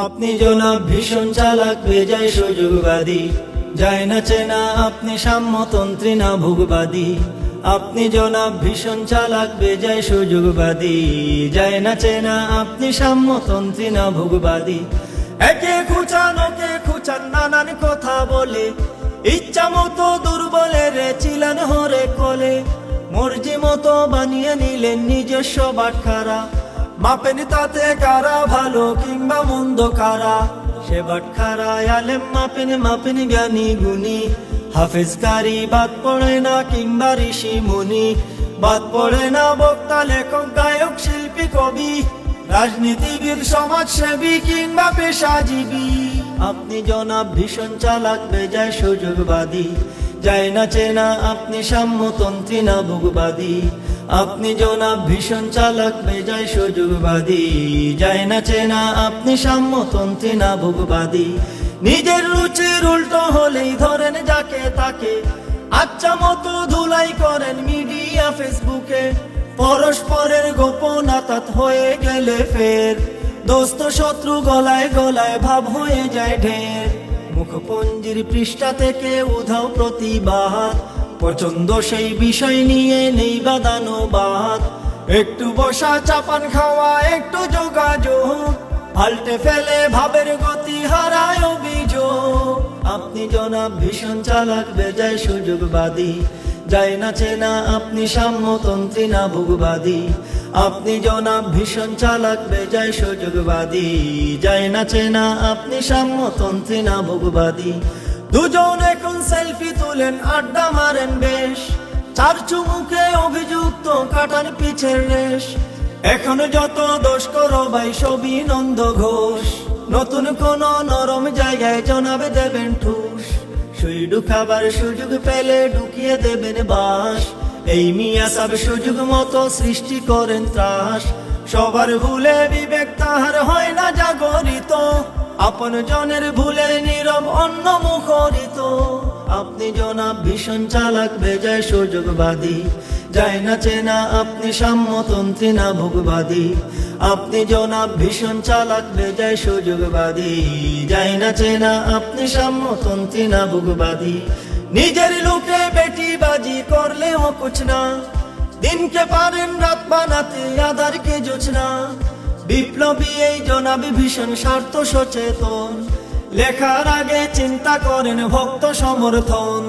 আপনি জনাব ভীষণ চালাক বেজায় সুযোগবাদী, যায় না চেনা আপনি সাম্যতন্ত্রী না ভোগবাদী। আপনি জনাব ভীষণ চালাক বেজায় সুযোগবাদী, যায় না চেনা আপনি সাম্যতন্ত্রী না ভোগবাদী। একে খুঁচান ওকে খুঁচান নানান কথা বলে, ইচ্ছা মতো দুর্বলের চিলান হরে কোলে। মর্জি মতো বানিয়ে নিলেন নিজস্ব বাটখারা, মাপেন তাতে কারা ভালো কিংবা মন্দ কারা। সে বাটখারায় আলেম মাপেন মাপেন জ্ঞানী গুণী, হাফেজ কারি বাদ পড়ে না কিংবা ঋষি মুনি। বাদ পড়ে না বক্তা লেখক গায়ক শিল্পী কবি, রাজনীতিবিদ সমাজসেবী কিংবা পেশাজীবী। আপনি জনাব ভীষণ চালাক বেজায় সুযোগবাদী, যায় না চেনা আপনি সাম্যতন্ত্রী না ভোগবাদী। আপনি জনাব ভীষণ চালাক বেজায় সুযোগবাদী, যায় না চেনা আপনি সাম্যতন্ত্রী না ভোগবাদী। নিজের রুচির উল্টো হলেই ধরেন যাকে তাকে, আচ্ছা মতো ধুলাই করেন মিডিয়া ফেসবুকে। পরস্পরের গোপন আতাত হয়ে গেলে ফের দোস্ত শত্রু গলায় গলায় ভাব হয়ে যায় ঢের। মুখপঞ্জির পৃষ্ঠা থেকে উধাও প্রতিবাদ, পছন্দ সেই বিষয় নিয়ে নেই বাদানো বাদ। একটু বসা চাপান খাওয়া একটু যোগাযোগ, পাল্টে ফেলে ভাবের গতি হারায় অভিযোগ। আপনি জনাব ভীষণ চালাক বেজায় সুযোগবাদী, যায় না চেনা আপনি সাম্যতন্ত্রী না ভোগবাদী। আপনি জনাব ভীষণ চালাক বেজায় সুযোগবাদী, যায় না চেনা আপনি সাম্যতন্ত্রী না ভোগবাদী। দুজন এখন সেলফি তুলেন আড্ডা মারেন বেশ, চার চুমুকে অভিযুক্ত কাটান পিছের রেশ। এখন যত দোষ করো ভাই সবই নন্দ ঘোষ, নতুন কোন নরম জায়গায় জনাবে দেবেন ঠুস। সুই ঢুকাবার সুযোগ পেলে ঢুকিয়ে দেবেন বাস, এই মিয়া সব সুযোগ মতো সৃষ্টি করেন ত্রাস। সবার ভুলে বিবেক তাহার হয় না জাগরিত, আপন জনের ভুলে নীরব অন্য মুখরিত। আপনি জনাব ভীষণ চালাক বেজায় সুযোগবাদী, যায় না চেনা আপনি সাম্যতন্ত্রী না ভোগবাদী। আপনি জনাব ভীষণ চালাক বেজায় সুযোগবাদী, যায় না চেনা আপনি সাম্যতন্ত্রী না ভোগবাদী। নিজের লোকে বেটিবাজি করলেও কুছ না, দিনকে পারেন রাত বানাতে আধারকে জোছনা। বিপ্লবী এই জনাব ভীষণ স্বার্থ সচেতন, লেখার আগে চিন্তা করেন ভক্ত সমর্থন।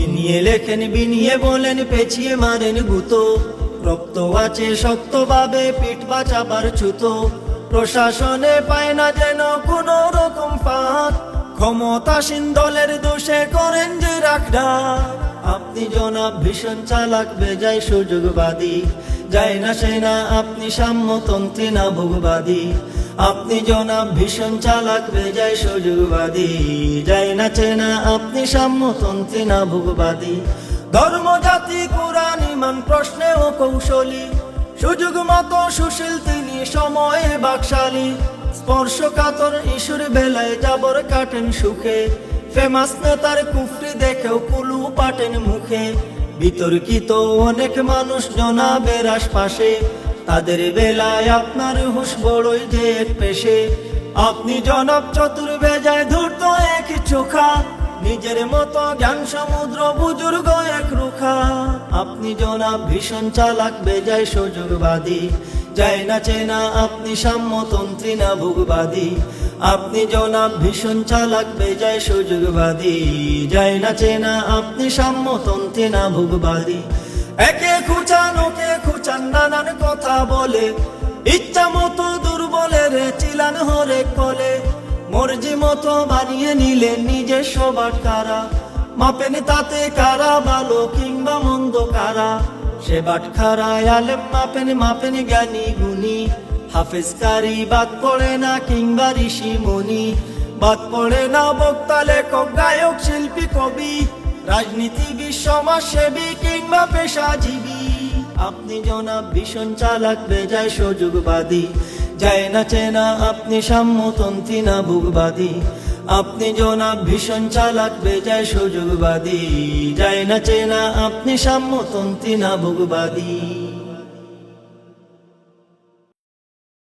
ইনিয়ে লেখেন বিনিয়ে বলেন পেছিয়ে মারেন গুতো, রক্ত আছে শক্ত ভাবে পিঠ বাঁচাবার ছুতো। প্রশাসনে পায় না যেন কোন রকম ফাঁক, ক্ষমতাসীন দলের দোষে করেন যে রাখডা। আপনি জনাব ভীষণ চালাক বেজায় সুযোগবাদী, যায় না সেনা আপনি সাম্যতন্ত্রী না ভোগবাদী। আপনি জনাব ভীষণ চালাক বেজায় সুযোগবাদী, যায় না চেনা আপনি সাম্যতন্ত্রী না ভোগবাদী। ধর্ম জাতি কোরআন ইমান প্রশ্নে ও কৌশলী, সুযোগ মতো সুশীল তিনি সময়ে বাকশালী। স্পর্শকাতর ইস্যুর বেলায় জাবর কাটেন সুখে, ফেমাস নেতার কুফরি দেখেও কুলু পাটেন মুখে। বিতর্কিত অনেক মানুষ জনাবের আশপাশে, তাদের বেলায় আপনার হুঁশ বড়ই যে এক পেশে। আপনি জনাব চতুর বেজায় ধূর্ত এক চোখা, নিজের মতো জ্ঞান সমুদ্র বুজুর্গ এক রুখা। আপনি জনাব ভীষণ চালাক বেজায় সুযোগবাদী, যায় না চেনা আপনি সাম্যতন্ত্রী না ভোগবাদী। আপনি জনাব ভীষণ চালাক বেজায় সুযোগবাদী, যায় না চেনা আপনি সাম্যতন্ত্রী না ভোগবাদী। একে খুঁচান ওকে খুঁচান নানান কথা বলে, ইচ্ছা মতো দুর্বলের চিলান হরে কোলে। মর্জি মতো বানিয়ে নিলেন নিজস্ব বাটখারা, মাপেন তাতে কারা ভালো কিংবা মন্দ কারা। সে বাটখারায় আলেম মাপেন মাপেন জ্ঞানী গুণী, হাফেজ কারি বাদ পড়ে না কিংবা ঋষি মুনি। বাদ পড়ে না বক্তা লেখক গায়ক শিল্পী কবি, রাজনীতিবিদ সমাজসেবী কিংবা পেশাজীবী। আপনি জনাব ভীষণ চালাক বেজায় সুযোগবাদী, যায় না চেনা আপনি সাম্যতন্ত্রী না ভোগবাদী। আপনি জনাব ভীষণ চালাক বেজায় সুযোগবাদী, যায় না চেনা আপনি সাম্যতন্ত্রী না ভোগবাদী।